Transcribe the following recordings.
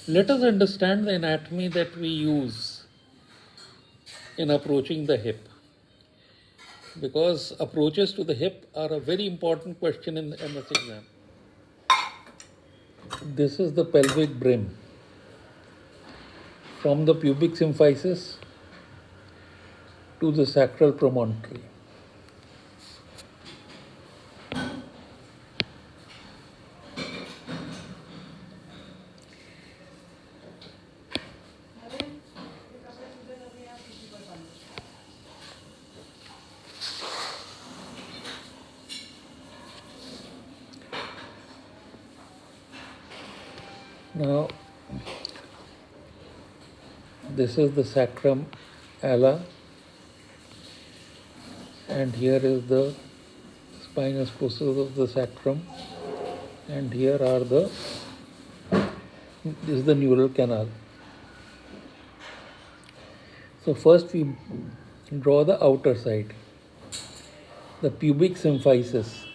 Let us understand the anatomy that we use in approaching the hip, because approaches to the hip are a very important question in the MS exam. This is the pelvic brim from the pubic symphysis to the sacral promontory. Now, this is the sacrum ala, and here is the spinous process of the sacrum, and here are this is the neural canal. So first we draw the outer side, the pubic symphysis.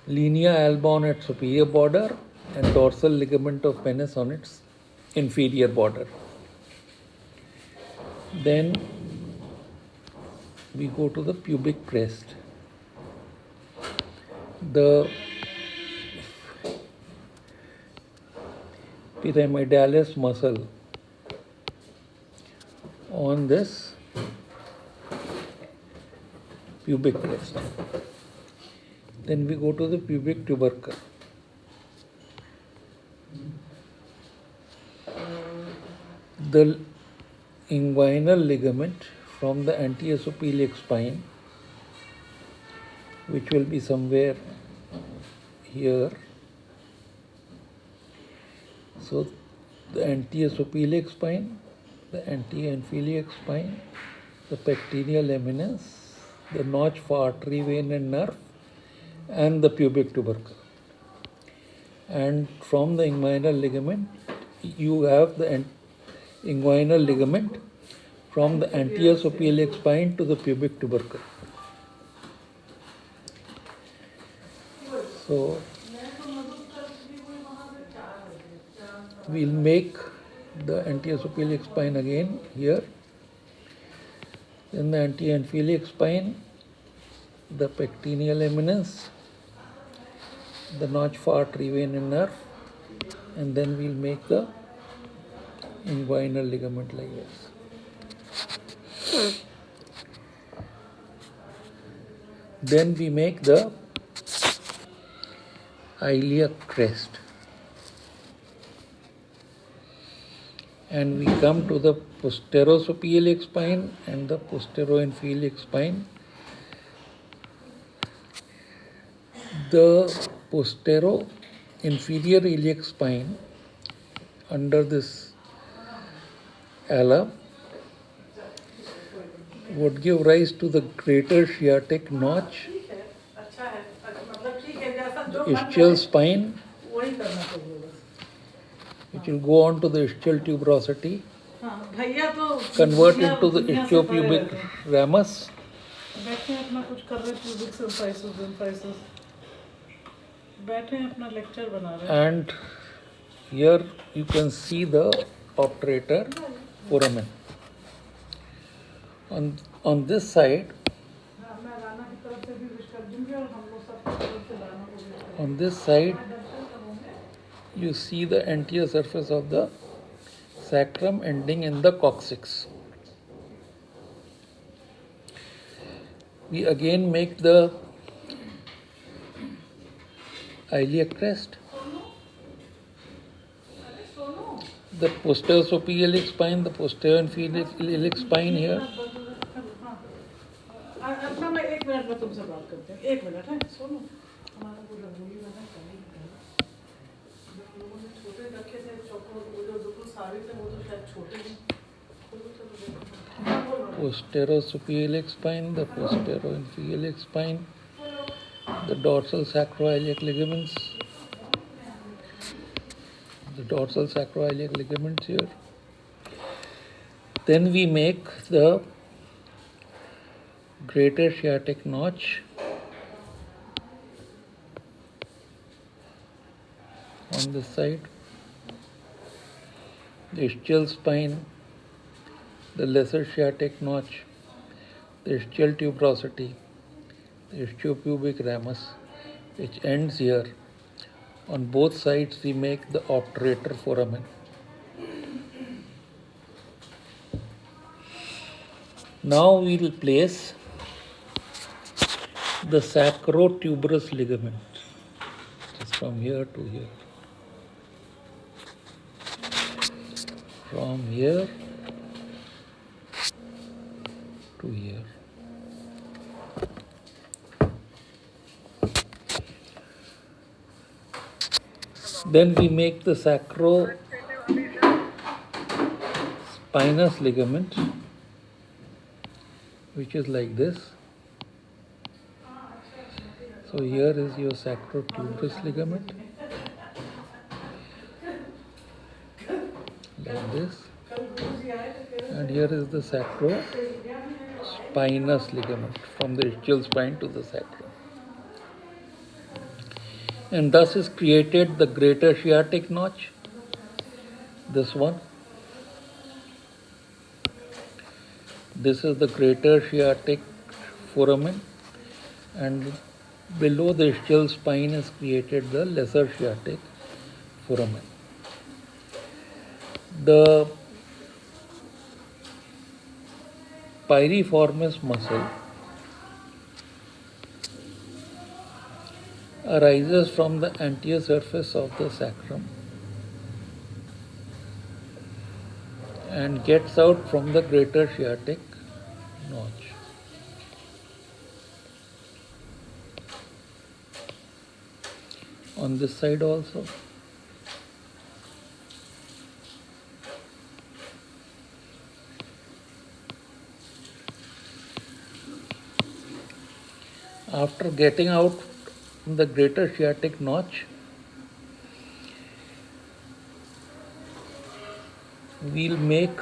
Linea alba on its superior border and dorsal ligament of penis on its inferior border. Then we go to the pubic crest. The pyramidalis muscle on this pubic crest. Then we go to the pubic tubercle. The inguinal ligament from the anterosophilic spine, which will be somewhere here. So the anterosophilic spine, the anterophiliac spine, the pectineal eminence, the notch for artery, vein and nerve, and the pubic tubercle. And from the inguinal ligament, you have the inguinal ligament from the anterosophilic spine to the pubic tubercle. So we'll make the anterosophilic spine again here. Then the anterophilic spine, the pectineal eminence, the notch for artery, vein and nerve, and then we'll make the inguinal ligament like this. Then we make the iliac crest, and we come to the posterosophilic spine and the posteroinferior spine. The posterior-inferior iliac spine under this ala would give rise to the greater sciatic notch, the ischial spine, which will go on to the ischial tuberosity, convert into the ischiopubic ramus, and here you can see the obturator foramen. On this side, you see the anterior surface of the sacrum ending in the coccyx. We again make the iliac crest, the posterior superior spine, the posterior inferior iliac spine here. Posterior superior spine, the posterior inferior spine, the dorsal sacroiliac ligaments, the dorsal sacroiliac ligaments here. Then we make the greater sciatic notch on this side, the ischial spine, the lesser sciatic notch, the ischial tuberosity, the ischiopubic ramus, which ends here. On both sides, we make the obturator foramen. Now we will place the sacrotuberous ligament, just from here to here. From here to here. Then we make the sacrospinous ligament, which is like this. So here is your sacrotuberous ligament, like this, and here is the sacrospinous ligament from the ischial spine to the sacrum. And thus is created the greater sciatic notch, this one. This is the greater sciatic foramen, and below the ischial spine is created the lesser sciatic foramen. The piriformis muscle arises from the anterior surface of the sacrum and gets out from the greater sciatic notch. On this side also. After getting out the greater sciatic notch, we'll make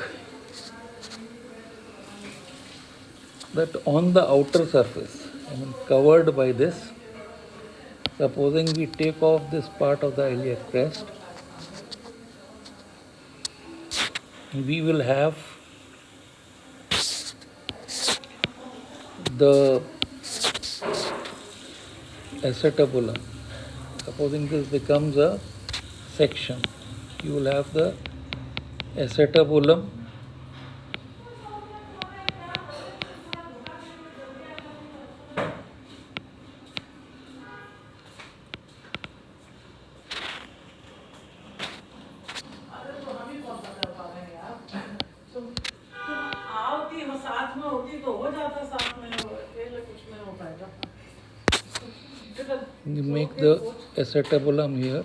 that on the outer surface, covered by this. Supposing we take off this part of the iliac crest, we will have the acetabulum. Supposing this becomes a section, you will have the acetabulum you make the acetabulum here.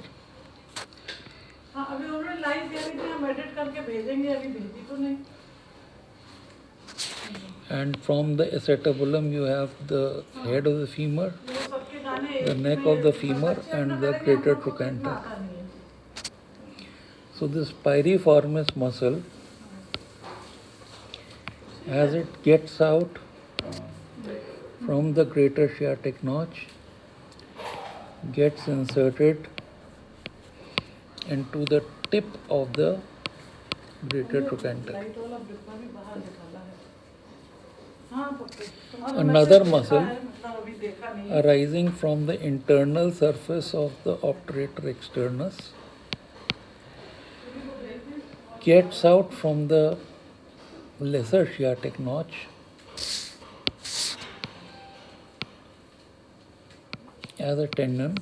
And from the acetabulum you have the head of the femur, the neck of the femur, and the greater trochanter. So this piriformis muscle, as it gets out from the greater sciatic notch, gets inserted into the tip of the greater trochanter. Another muscle arising from the internal surface of the obturator externus gets out from the lesser sciatic notch as a tendon,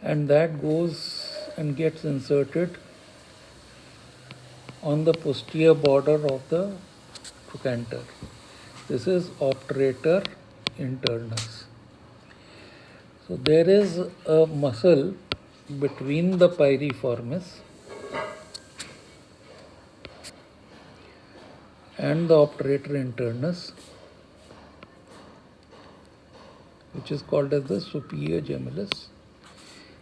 and that goes and gets inserted on the posterior border of the trochanter. This is obturator internus. So there is a muscle between the piriformis and the obturator internus, which is called as the superior gemellus,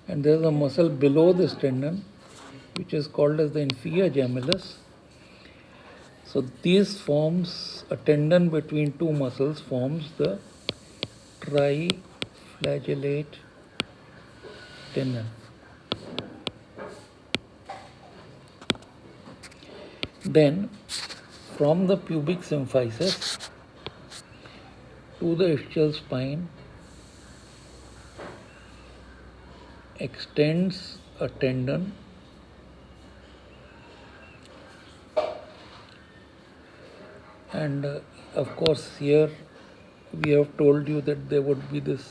and there is a muscle below this tendon which is called as the inferior gemellus. So this forms a tendon between two muscles, forms the triflagellate tendon. Then from the pubic symphysis to the ischial spine extends a tendon and of course here we have told you that there would be this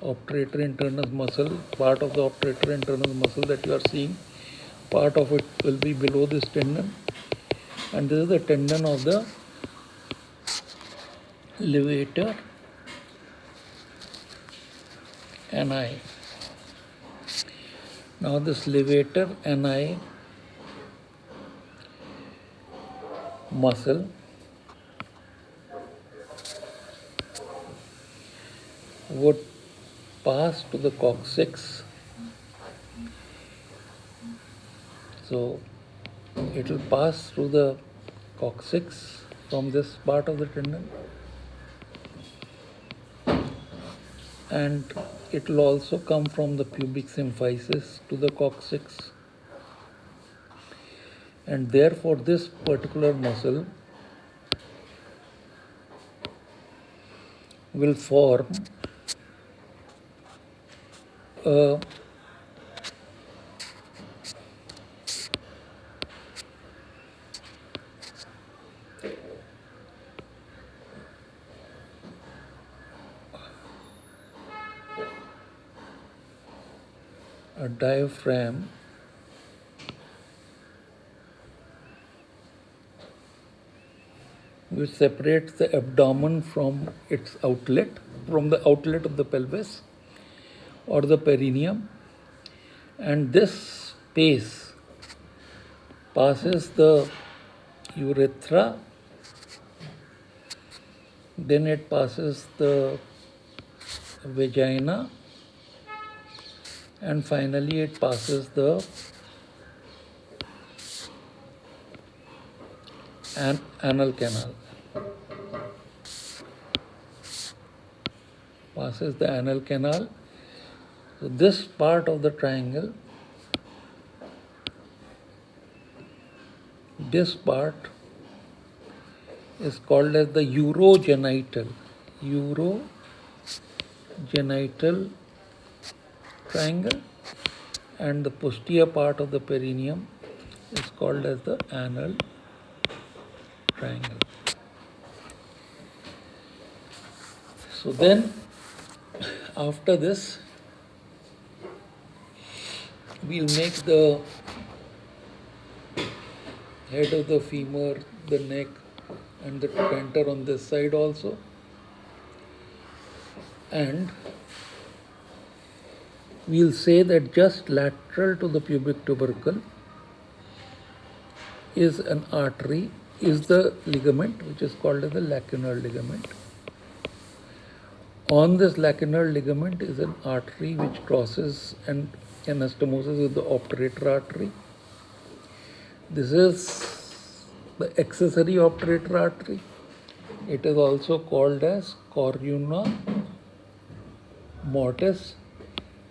obturator internus muscle, part of the obturator internus muscle that you are seeing, part of it will be below this tendon, and this is the tendon of the levator ani. Now this levator ani muscle would pass to the coccyx. So it will pass through the coccyx from this part of the tendon, and it will also come from the pubic symphysis to the coccyx, and therefore this particular muscle will form a diaphragm which separates the abdomen from its outlet, from the outlet of the pelvis or the perineum, and this space passes the urethra, then it passes the vagina, and finally it passes the anal canal. Passes the anal canal. So this part of the triangle, this part is called as the urogenital triangle, and the posterior part of the perineum is called as the anal triangle. So then after this we'll make the head of the femur, the neck and the trochanter on this side also, and we'll say that just lateral to the pubic tubercle is an artery, is the ligament which is called as the lacunar ligament. On this lacunar ligament is an artery which crosses and anastomosis with the obturator artery. This is the accessory obturator artery. It is also called as corona mortis,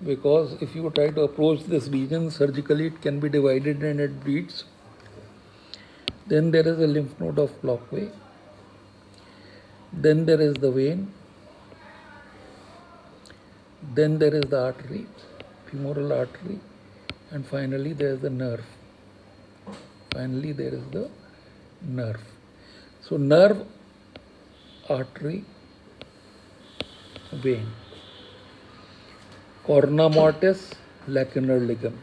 because if you try to approach this region surgically, it can be divided and it bleeds. Then there is a lymph node of Clockway. Then there is the vein. Then there is the artery, femoral artery, and finally there is the nerve. Finally there is the nerve. So nerve, artery, vein. Corona mortis, lacunar ligament.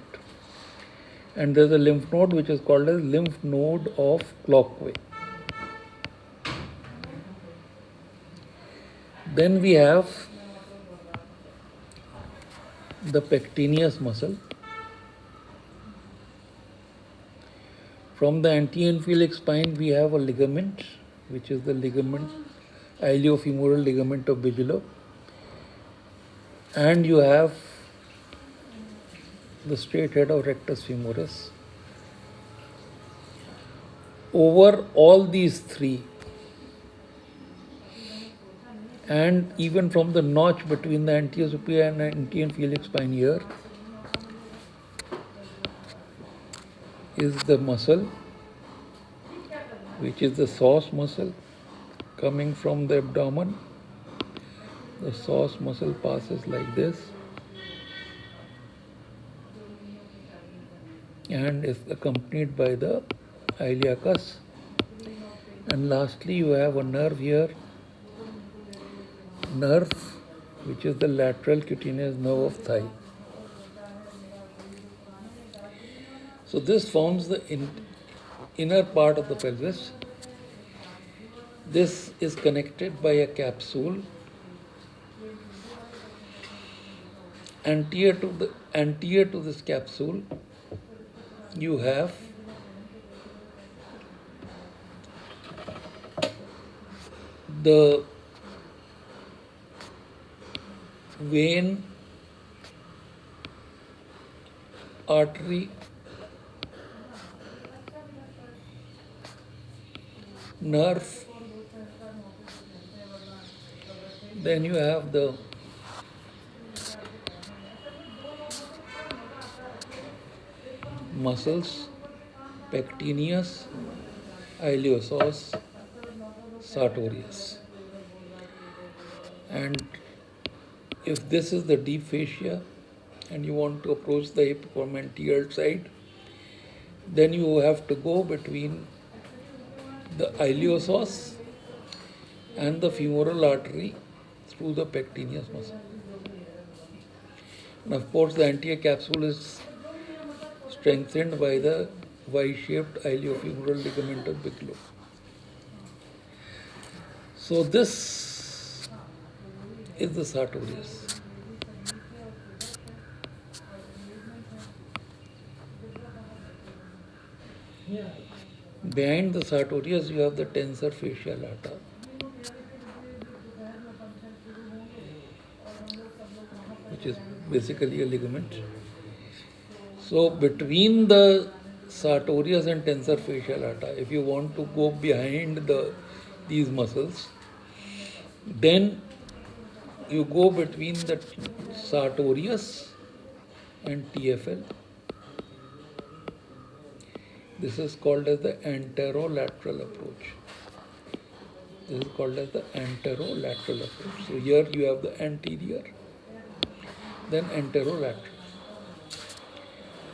And there is a lymph node which is called as lymph node of Clockway. Then we have the pectineus muscle. From the anterophilic spine we have a ligament which is the ligament, iliofemoral ligament of Bigelow, and you have the straight head of rectus femoris. Over all these three, and even from the notch between the anterior superior and anterophilic spine here is the muscle which is the psoas muscle coming from the abdomen. The psoas muscle passes like this and is accompanied by the iliacus. And lastly, you have a nerve here, nerve, which is the lateral cutaneous nerve of thigh. So this forms the inner part of the pelvis. This is connected by a capsule. Anterior to this capsule, you have the vein, artery, nerve, then you have the muscles, pectineus, iliopsoas, sartorius. And if this is the deep fascia and you want to approach the hip from anterior side, then you have to go between the iliopsoas and the femoral artery through the pectineus muscle. And of course, the anterior capsule is strengthened by the Y-shaped iliofemoral ligamentum biculo. So this is the sartorius. Behind the sartorius, you have the tensor fascia lata, which is basically a ligament. So between the sartorius and tensor fascia lata, if you want to go behind these muscles, then you go between the sartorius and TFL. This is called as the anterolateral approach. This is called as the anterolateral approach. So here you have the anterior, then anterolateral.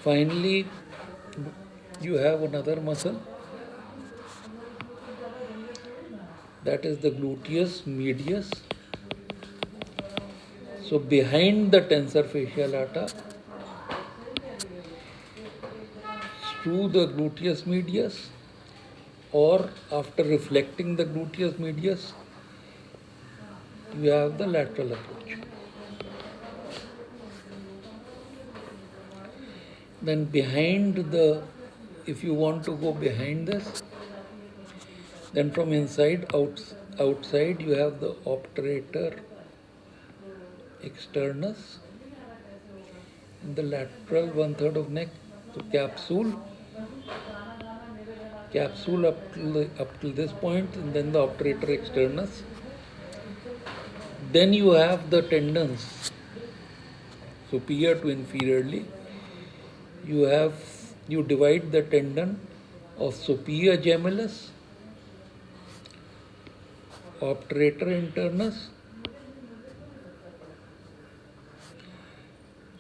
Finally, you have another muscle, that is the gluteus medius. So behind the tensor fascia lata, through the gluteus medius, or after reflecting the gluteus medius, you have the lateral approach. Then behind if you want to go behind this, then from outside you have the obturator externus, and the lateral 1/3 of neck, so capsule up till this point, and then the obturator externus. Then you have the tendons, superior to inferiorly. You divide the tendon of superior gemellus, obturator internus,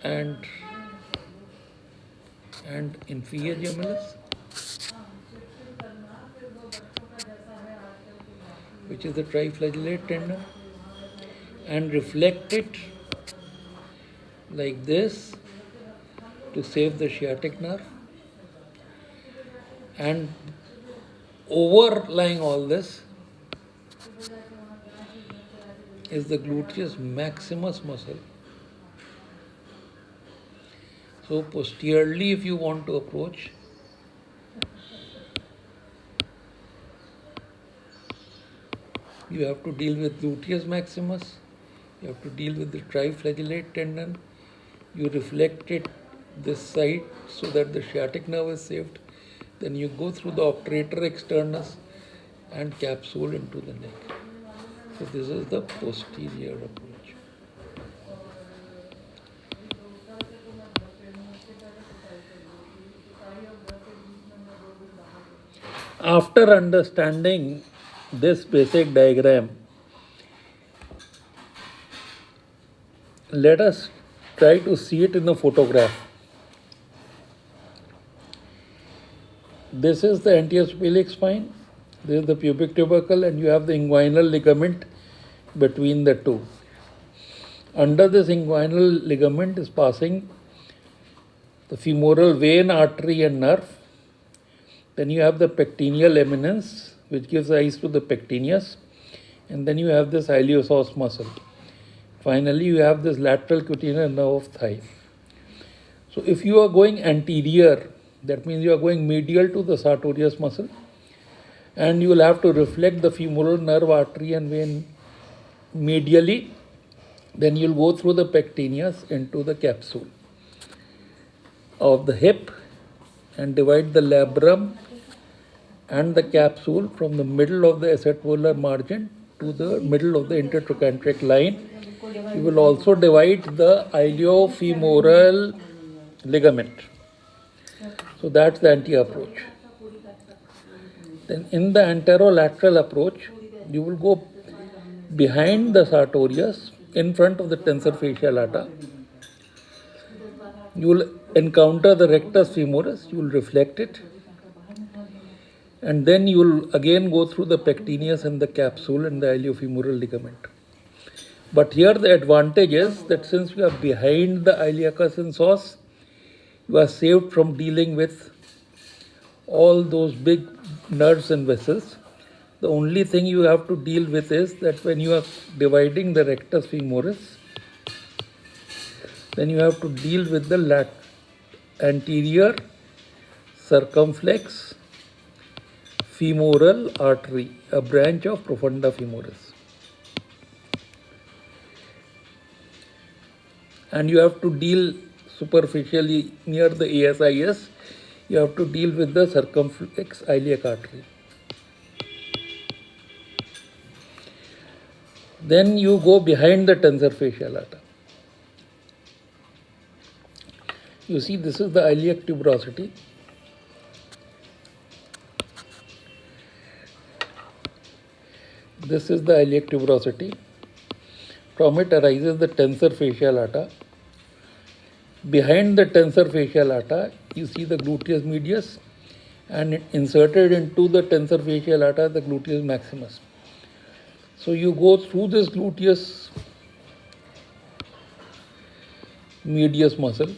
and inferior gemellus, which is the triflagellate tendon, and reflect it like this to save the sciatic nerve. And overlying all this is the gluteus maximus muscle. So posteriorly, if you want to approach, you have to deal with gluteus maximus, you have to deal with the triflagellate tendon, you reflect it this side so that the sciatic nerve is saved, then you go through the obturator externus and capsule into the neck. So this is the posterior approach. After understanding this basic diagram, let us try to see it in a photograph. This is the anterior spine, this is the pubic tubercle, and you have the inguinal ligament between the two. Under this inguinal ligament is passing the femoral vein, artery, and nerve. Then you have the pectineal eminence, which gives rise to the pectineus, and then you have this iliopsoas muscle. Finally, you have this lateral cutaneous nerve of thigh. So if you are going anterior, that means you are going medial to the sartorius muscle, and you will have to reflect the femoral nerve, artery, and vein medially. Then you'll go through the pectineus into the capsule of the hip and divide the labrum and the capsule from the middle of the acetovolar margin to the middle of the intertrochanteric line. You will also divide the iliofemoral ligament. So that's the anterior approach. Then in the anterolateral approach, you will go behind the sartorius, in front of the tensor fasciae lata. You will encounter the rectus femoris, you will reflect it, and then you will again go through the pectineus and the capsule and the iliofemoral ligament. But here the advantage is that since you are behind the iliacus and psoas, you are saved from dealing with all those big nerves and vessels. The only thing you have to deal with is that when you are dividing the rectus femoris, then you have to deal with the anterior circumflex femoral artery, a branch of profunda femoris. And you have to deal superficially near the ASIS, you have to deal with the circumflex iliac artery. Then you go behind the tensor fasciae lata. You see, this is the iliac tuberosity. This is the iliac tuberosity. From it arises the tensor fasciae lata. Behind the tensor fasciae lata, you see the gluteus medius, and inserted into the tensor fasciae lata, the gluteus maximus. So you go through this gluteus medius muscle,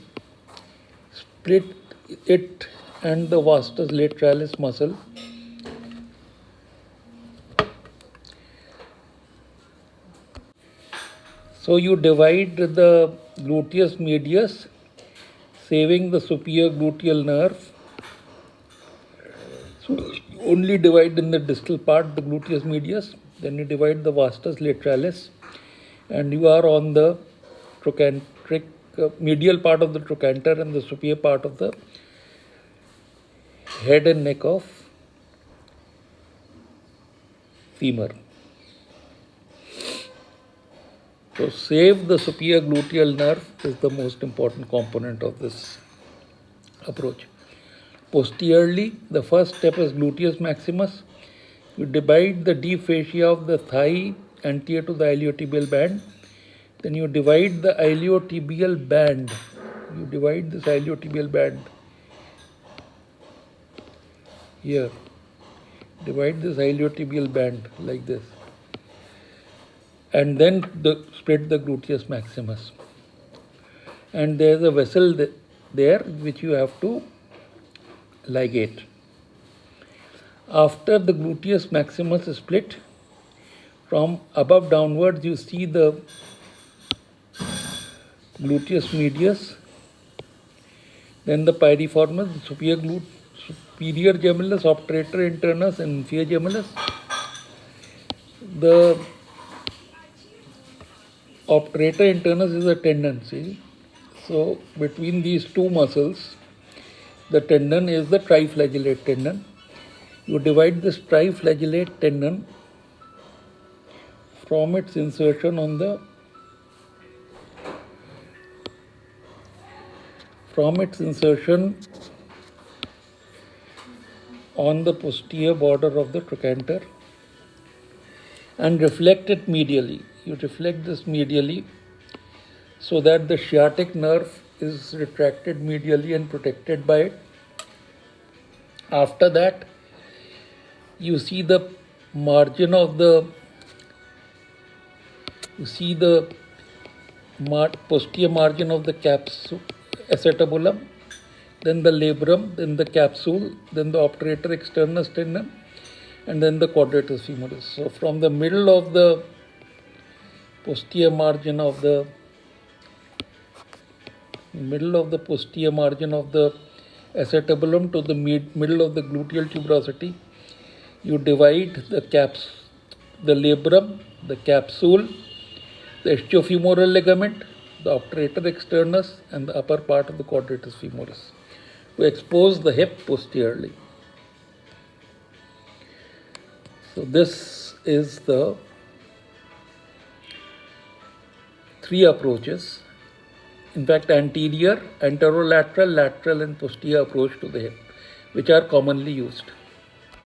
split it and the vastus lateralis muscle. So you divide the gluteus medius, saving the superior gluteal nerve. So you only divide in the distal part, the gluteus medius, then you divide the vastus lateralis, and you are on the trochanteric medial part of the trochanter and the superior part of the head and neck of femur. So save the superior gluteal nerve is the most important component of this approach. Posteriorly, the first step is gluteus maximus. You divide the deep fascia of the thigh anterior to the iliotibial band. Then you divide the iliotibial band. You divide this iliotibial band here. Divide this iliotibial band like this. And then split the gluteus maximus. And there is a vessel there which you have to ligate. After the gluteus maximus is split, from above downwards you see the gluteus medius, then the piriformis, the superior gemellus, obturator internus, and inferior gemellus. The obturator internus is a tendon, see. So between these two muscles, the tendon is the triflagellate tendon. You divide this triflagellate tendon from its insertion on the on the posterior border of the trochanter and reflect it medially. You reflect this medially so that the sciatic nerve is retracted medially and protected by it. After that, you see the margin of the posterior margin of the capsule acetabulum, then the labrum, then the capsule, then the obturator externus tendon, and then the quadratus femoris. So from the middle of the posterior margin of the acetabulum to the middle of the gluteal tuberosity, you divide the labrum, the capsule, the ischiofemoral ligament, the obturator externus, and the upper part of the quadratus femoris to expose the hip posteriorly. So this is the 3 approaches. In fact, anterior, anterolateral, lateral, and posterior approach to the hip, which are commonly used.